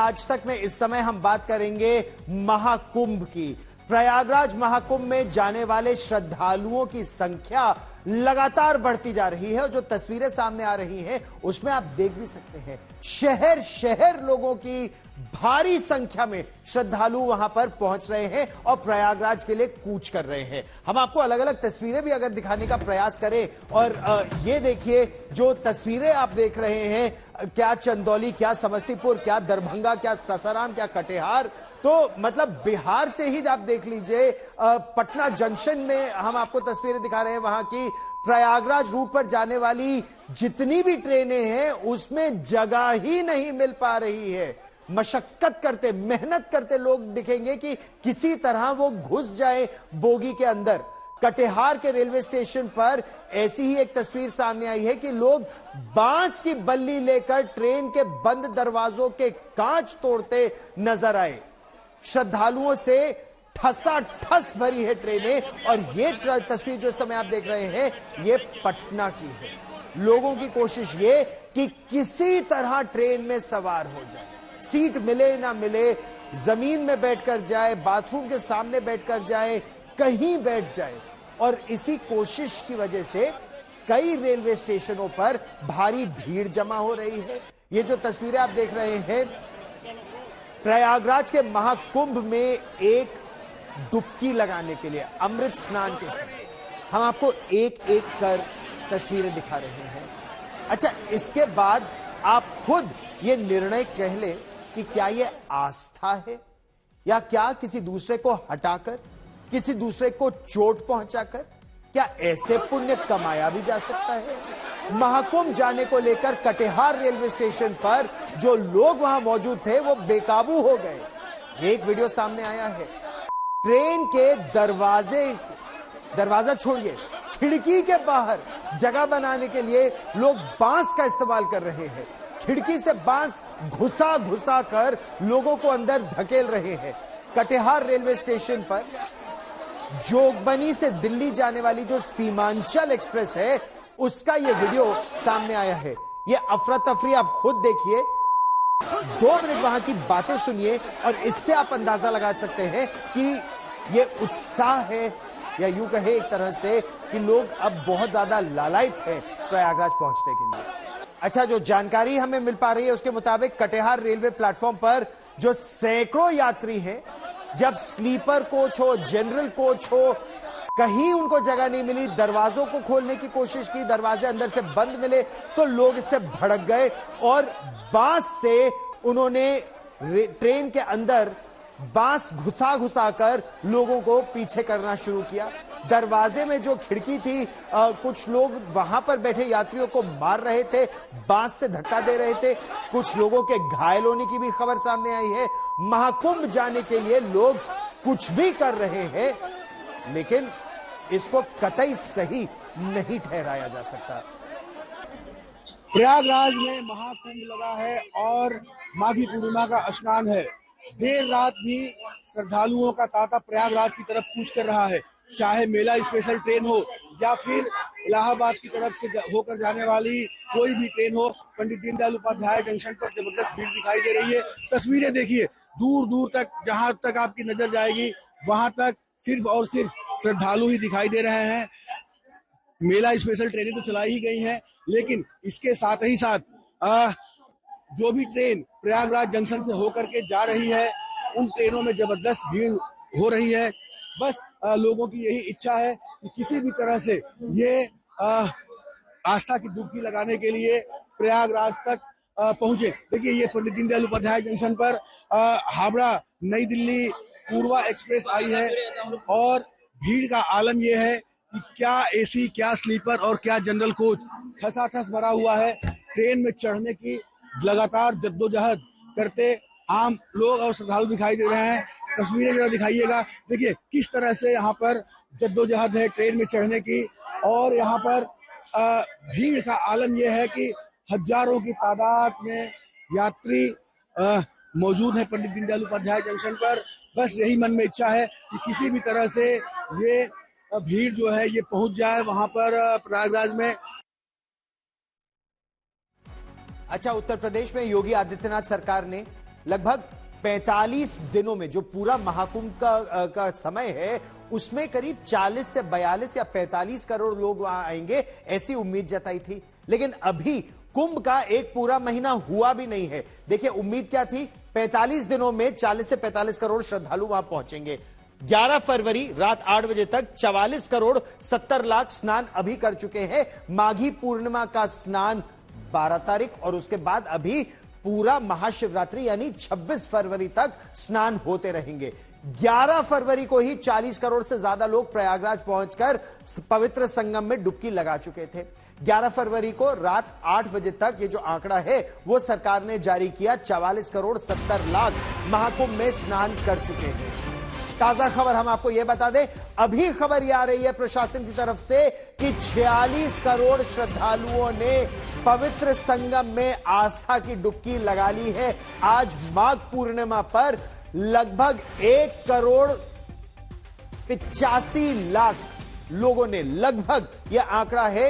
आज तक में इस समय हम बात करेंगे महाकुंभ की। प्रयागराज महाकुंभ में जाने वाले श्रद्धालुओं की संख्या लगातार बढ़ती जा रही है और जो तस्वीरें सामने आ रही हैं उसमें आप देख भी सकते हैं शहर शहर लोगों की भारी संख्या में श्रद्धालु वहां पर पहुंच रहे हैं और प्रयागराज के लिए कूच कर रहे हैं। हम आपको अलग अलग तस्वीरें भी अगर दिखाने का प्रयास करें और ये देखिए जो तस्वीरें आप देख रहे हैं, क्या चंदौली, क्या समस्तीपुर, क्या दरभंगा, क्या सासाराम, क्या कटिहार, तो मतलब बिहार से ही आप देख लीजिए पटना जंक्शन में हम आपको तस्वीरें दिखा रहे हैं। वहां की प्रयागराज रूट पर जाने वाली जितनी भी ट्रेनें हैं उसमें जगह ही नहीं मिल पा रही है। मशक्कत करते, मेहनत करते लोग दिखेंगे कि किसी तरह वो घुस जाए बोगी के अंदर। कटिहार के रेलवे स्टेशन पर ऐसी ही एक तस्वीर सामने आई है कि लोग बांस की बल्ली लेकर ट्रेन के बंद दरवाजों के कांच तोड़ते नजर आए। श्रद्धालुओं से ठसाठस भरी है ट्रेनें और ये तस्वीर जो समय आप देख रहे हैं ये पटना की है। लोगों की कोशिश ये कि किसी तरह ट्रेन में सवार हो जाए, सीट मिले ना मिले, जमीन में बैठकर जाए, बाथरूम के सामने बैठकर जाए, कहीं बैठ जाए। और इसी कोशिश की वजह से कई रेलवे स्टेशनों पर भारी भीड़ जमा हो रही है। ये जो तस्वीरें आप देख रहे हैं प्रयागराज के महाकुंभ में एक डुबकी लगाने के लिए अमृत स्नान के समय हम आपको एक एक कर तस्वीरें दिखा रहे हैं। अच्छा, इसके बाद आप खुद ये निर्णय कह लें कि क्या ये आस्था है या क्या किसी दूसरे को हटाकर, किसी दूसरे को चोट पहुंचाकर क्या ऐसे पुण्य कमाया भी जा सकता है। महाकुंभ जाने को लेकर कटिहार रेलवे स्टेशन पर जो लोग वहां मौजूद थे वो बेकाबू हो गए। एक वीडियो सामने आया है, ट्रेन के दरवाजा छोड़िए, खिड़की के बाहर जगह बनाने के लिए लोग बांस का इस्तेमाल कर रहे हैं। खिड़की से बांस घुसा घुसा कर लोगों को अंदर धकेल रहे हैं। कटिहार रेलवे स्टेशन पर जोगबनी से दिल्ली जाने वाली जो सीमांचल एक्सप्रेस है उसका यह वीडियो सामने आया है। यह अफरा तफरी आप खुद देखिए, 2 मिनट वहां की बातें सुनिए और इससे आप अंदाजा लगा सकते हैं कि यह उत्साह है या यूं कहे एक तरह से कि लोग अब बहुत ज्यादा लालायित है प्रयागराज पहुंचने के लिए। अच्छा, जो जानकारी हमें मिल पा रही है उसके मुताबिक कटिहार रेलवे प्लेटफॉर्म पर जो सैकड़ों यात्री हैं, जब स्लीपर कोच हो, जनरल कोच हो, कहीं उनको जगह नहीं मिली, दरवाजों को खोलने की कोशिश की, दरवाजे अंदर से बंद मिले तो लोग इससे भड़क गए और बांस से उन्होंने ट्रेन के अंदर बांस घुसा घुसा कर लोगों को पीछे करना शुरू किया। दरवाजे में जो खिड़की थी कुछ लोग वहां पर बैठे यात्रियों को मार रहे थे, बांस से धक्का दे रहे थे। कुछ लोगों के घायल होने की भी खबर सामने आई है। महाकुंभ जाने के लिए लोग कुछ भी कर रहे हैं लेकिन इसको कतई सही नहीं ठहराया जा सकता। प्रयागराज में महाकुंभ लगा है और माघी पूर्णिमा का स्नान है। देर रात भी श्रद्धालुओं का तांता प्रयागराज की तरफ कूच कर रहा है, चाहे मेला स्पेशल ट्रेन हो या फिर इलाहाबाद की तरफ से होकर जाने वाली कोई भी ट्रेन हो। पंडित दीनदयाल उपाध्याय जंक्शन पर जबरदस्त भीड़ दिखाई दे रही है। तस्वीरें देखिए, दूर दूर तक जहां तक आपकी नजर जाएगी वहां तक सिर्फ और सिर्फ श्रद्धालु ही दिखाई दे रहे हैं। मेला स्पेशल ट्रेनें तो चलाई ही गई हैं लेकिन इसके साथ ही साथ जो भी ट्रेन प्रयागराज जंक्शन से होकर के जा रही है उन ट्रेनों में जबरदस्त भीड़ हो रही है। बस लोगों की यही इच्छा है कि किसी भी तरह से ये आस्था की डुबकी लगाने के लिए प्रयागराज तक पहुंचे। देखिए, ये पंडित दीनदयाल उपाध्याय जंक्शन पर हावड़ा नई दिल्ली पूर्वा एक्सप्रेस आई है और भीड़ का आलम यह है कि क्या एसी, क्या स्लीपर और क्या जनरल कोच ठसाठस भरा हुआ है। ट्रेन में चढ़ने की लगातार जद्दोजहद करते आम लोग और श्रद्धालु दिखाई दे रहे हैं। तस्वीरें जरा दिखाइएगा, देखिए किस तरह से यहाँ पर जद्दोजहद है ट्रेन में चढ़ने की और यहाँ पर भीड़ का आलम यह है कि हजारों की तादाद में यात्री मौजूद है पंडित दीनदयाल उपाध्याय जंक्शन पर। बस यही मन में इच्छा है कि किसी भी तरह से ये भीड़ जो है ये पहुंच जाए वहां पर प्रयागराज में। अच्छा, उत्तर प्रदेश में योगी आदित्यनाथ सरकार ने लगभग 45 दिनों में जो पूरा महाकुंभ का समय है, उसमें करीब 40 से 42 या 45 करोड़ लोग वहां आएंगे, ऐसी उम्मीद जताई थी। लेकिन अभी कुंभ का एक पूरा महीना हुआ भी नहीं है। देखिए उम्मीद क्या थी, 45 दिनों में 40 से 45 करोड़ श्रद्धालु वहां पहुंचेंगे। 11 फरवरी रात 8 बजे तक 44 करोड़ 70 लाख स्नान अभी कर चुके हैं। माघी पूर्णिमा का स्नान 12 तारीख और उसके बाद अभी पूरा महाशिवरात्रि यानी 26 फरवरी तक स्नान होते रहेंगे। 11 फरवरी को ही 40 करोड़ से ज्यादा लोग प्रयागराज पहुंचकर पवित्र संगम में डुबकी लगा चुके थे। 11 फरवरी को रात 8 बजे तक ये जो आंकड़ा है वो सरकार ने जारी किया, 44 करोड़ 70 लाख महाकुंभ में स्नान कर चुके हैं। ताजा खबर हम आपको यह बता दें, अभी खबर यह आ रही है प्रशासन की तरफ से कि 46 करोड़ श्रद्धालुओं ने पवित्र संगम में आस्था की डुबकी लगा ली है। आज माघ पूर्णिमा पर लगभग 1 करोड़ 85 लाख लोगों ने, लगभग यह आंकड़ा है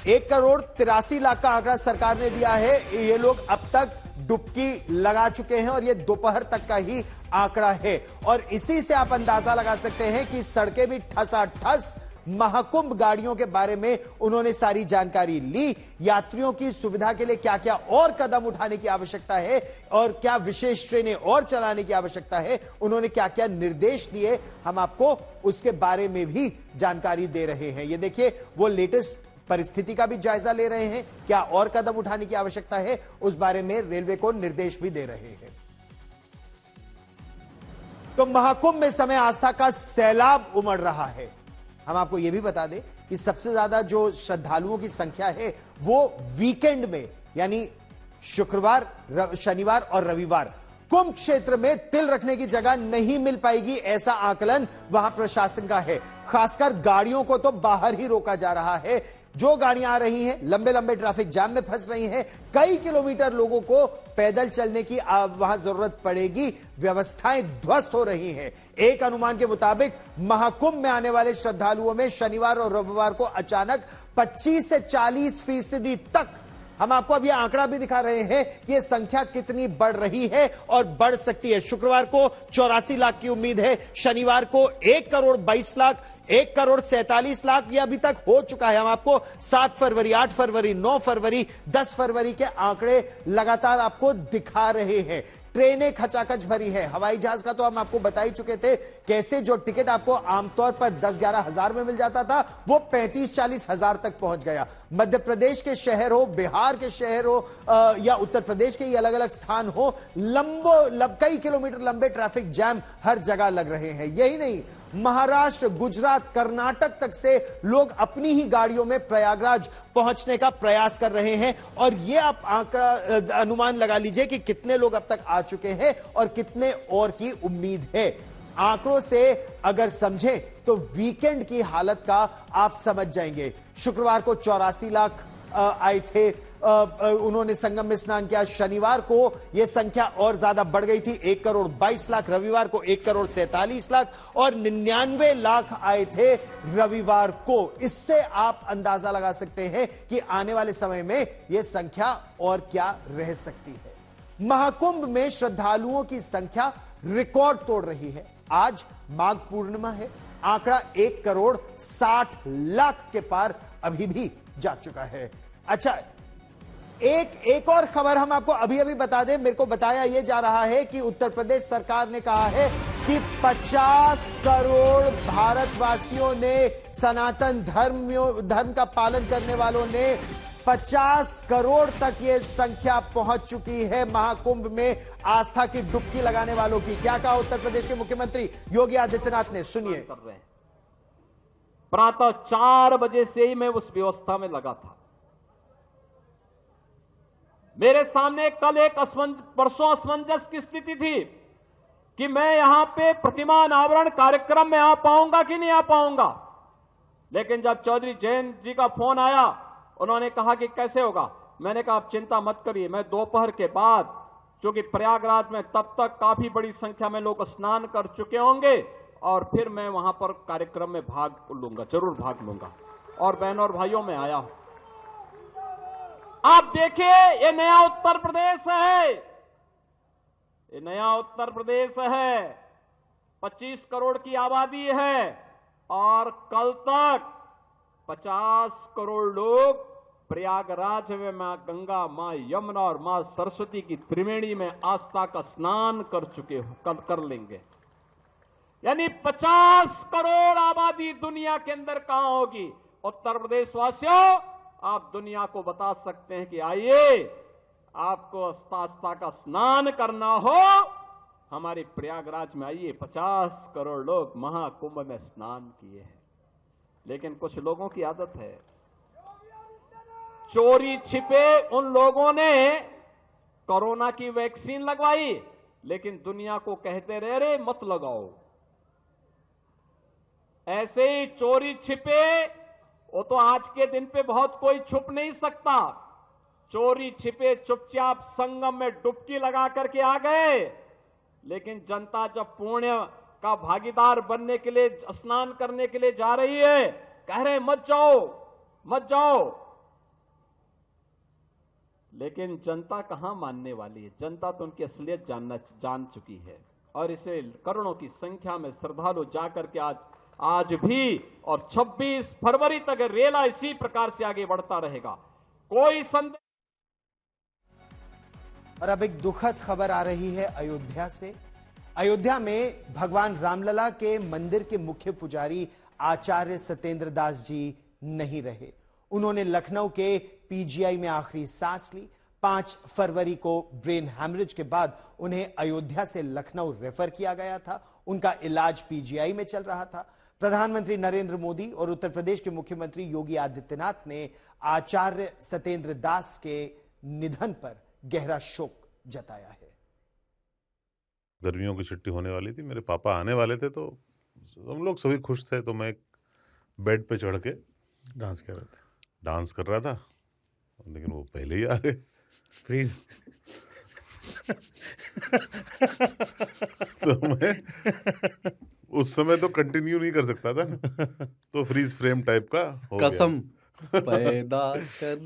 1 करोड़ 83 लाख का आंकड़ा सरकार ने दिया है, ये लोग अब तक डुबकी लगा चुके हैं और ये दोपहर तक का ही आंकड़ा है। और इसी से आप अंदाजा लगा सकते हैं कि सड़कें भी ठसाठस महाकुंभ गाड़ियों के बारे में उन्होंने सारी जानकारी ली। यात्रियों की सुविधा के लिए क्या क्या और कदम उठाने की आवश्यकता है और क्या विशेष ट्रेनें और चलाने की आवश्यकता है, उन्होंने क्या क्या निर्देश दिए, हम आपको उसके बारे में भी जानकारी दे रहे हैं। ये देखिए वो लेटेस्ट परिस्थिति का भी जायजा ले रहे हैं, क्या और कदम उठाने की आवश्यकता है उस बारे में रेलवे को निर्देश भी दे रहे हैं। तो महाकुंभ में समय आस्था का सैलाब उमड़ रहा है। हम आपको यह भी बता दें कि सबसे ज्यादा जो श्रद्धालुओं की संख्या है वो वीकेंड में यानी शुक्रवार, शनिवार और रविवार कुंभ क्षेत्र में तिल रखने की जगह नहीं मिल पाएगी, ऐसा आकलन वहां प्रशासन का है। खासकर गाड़ियों को तो बाहर ही रोका जा रहा है। जो गाड़ियां आ रही हैं लंबे लंबे ट्रैफिक जाम में फंस रही हैं, कई किलोमीटर लोगों को पैदल चलने की वहां जरूरत पड़ेगी, व्यवस्थाएं ध्वस्त हो रही हैं। एक अनुमान के मुताबिक महाकुंभ में आने वाले श्रद्धालुओं में शनिवार और रविवार को अचानक 25 से 40% तक, हम आपको अब यह आंकड़ा भी दिखा रहे हैं कि यह संख्या कितनी बढ़ रही है और बढ़ सकती है। शुक्रवार को 84 लाख की उम्मीद है, शनिवार को 1 करोड़ 22 लाख, 1 करोड़ 47 लाख यह अभी तक हो चुका है। हम आपको 7 फरवरी, 8 फरवरी, 9 फरवरी, 10 फरवरी के आंकड़े लगातार आपको दिखा रहे हैं। ट्रेनें खचाखच भरी है। हवाई जहाज का तो हम आपको बता ही चुके थे, कैसे जो टिकट आपको आमतौर पर 10-11 हजार में मिल जाता था वो 35-40 हजार तक पहुंच गया। मध्य प्रदेश के शहर हो, बिहार के शहर हो या उत्तर प्रदेश के अलग अलग स्थान हो, कई किलोमीटर लंबे ट्रैफिक जैम हर जगह लग रहे हैं। यही नहीं, महाराष्ट्र, गुजरात, कर्नाटक तक से लोग अपनी ही गाड़ियों में प्रयागराज पहुंचने का प्रयास कर रहे हैं। और यह आप आंकड़ा अनुमान लगा लीजिए कि कितने लोग अब तक आ चुके हैं और कितने और की उम्मीद है। आंकड़ों से अगर समझें तो वीकेंड की हालत का आप समझ जाएंगे। शुक्रवार को 84 लाख आए थे, उन्होंने संगम में स्नान किया। शनिवार को यह संख्या और ज्यादा बढ़ गई थी, 1 करोड़ 22 लाख, रविवार को 1 करोड़ 47 लाख और 99 लाख आए थे रविवार को। इससे आप अंदाजा लगा सकते हैं कि आने वाले समय में यह संख्या और क्या रह सकती है। महाकुंभ में श्रद्धालुओं की संख्या रिकॉर्ड तोड़ रही है। आज माघ पूर्णिमा है, आंकड़ा 1 करोड़ 60 लाख के पार अभी भी जा चुका है। अच्छा, एक और खबर हम आपको अभी अभी बता दें। मेरे को बताया यह जा रहा है कि उत्तर प्रदेश सरकार ने कहा है कि 50 करोड़ भारतवासियों ने, सनातन धर्म का पालन करने वालों ने 50 करोड़ तक ये संख्या पहुंच चुकी है महाकुंभ में आस्था की डुबकी लगाने वालों की। क्या कहा उत्तर प्रदेश के मुख्यमंत्री योगी आदित्यनाथ ने, सुनिए। कर रहे हैं। प्रातः 4 बजे से ही मैं उस व्यवस्था में लगा था। मेरे सामने कल एक परसों असमंजस की स्थिति थी कि मैं यहां पे प्रतिमा अनावरण कार्यक्रम में आ पाऊंगा कि नहीं आ पाऊंगा। लेकिन जब चौधरी जयंत जी का फोन आया, उन्होंने कहा कि कैसे होगा। मैंने कहा आप चिंता मत करिए, मैं दोपहर के बाद, चूंकि प्रयागराज में तब तक काफी बड़ी संख्या में लोग स्नान कर चुके होंगे और फिर मैं वहां पर कार्यक्रम में भाग लूंगा, जरूर भाग लूंगा। और बहनों और भाइयों में आया हूं। आप देखिए, ये नया उत्तर प्रदेश है। ये नया उत्तर प्रदेश है, 25 करोड़ की आबादी है और कल तक 50 करोड़ लोग प्रयागराज में मां गंगा, मां यमुना और मां सरस्वती की त्रिवेणी में आस्था का स्नान कर चुके हो, कर लेंगे। यानी 50 करोड़ आबादी दुनिया के अंदर कहां होगी? उत्तर प्रदेश वासियों, आप दुनिया को बता सकते हैं कि आइए, आपको आस्था का स्नान करना हो, हमारे प्रयागराज में आइए। 50 करोड़ लोग महाकुंभ में स्नान किए हैं। लेकिन कुछ लोगों की आदत है, चोरी छिपे उन लोगों ने कोरोना की वैक्सीन लगवाई, लेकिन दुनिया को कहते रहे रे मत लगाओ। ऐसे ही चोरी छिपे, वो तो आज के दिन पे बहुत कोई छुप नहीं सकता। चोरी छिपे चुपचाप संगम में डुबकी लगा करके आ गए, लेकिन जनता जब पुण्य का भागीदार बनने के लिए, स्नान करने के लिए जा रही है, कह रहे मत जाओ मत जाओ। लेकिन जनता कहां मानने वाली है? जनता तो उनकी असलियत जान चुकी है। और इसे करोड़ों की संख्या में श्रद्धालु जाकर के आज भी और 26 फरवरी तक रेला इसी प्रकार से आगे बढ़ता रहेगा, कोई संदेह। और अब एक दुखद खबर आ रही है अयोध्या से। अयोध्या में भगवान रामलला के मंदिर के मुख्य पुजारी आचार्य सत्येंद्र दास जी नहीं रहे। उन्होंने लखनऊ के पीजीआई में आखिरी सांस ली। 5 फरवरी को ब्रेन हैमरेज के बाद उन्हें अयोध्या से लखनऊ रेफर किया गया था। उनका इलाज पीजीआई में चल रहा था। प्रधानमंत्री नरेंद्र मोदी और उत्तर प्रदेश के मुख्यमंत्री योगी आदित्यनाथ ने आचार्य सत्येंद्र दास के निधन पर गहरा शोक जताया है। गर्मियों की छुट्टी होने वाली थी, मेरे पापा आने वाले थे, तो हम लोग सभी खुश थे। तो मैं बेड पे चढ़ के डांस कर रहा था, लेकिन वो पहले ही आ गए। प्लीज तो मैं उस समय तो कंटिन्यू नहीं कर सकता था ना, तो फ्रीज फ्रेम टाइप का हो कसम गया। पैदा कर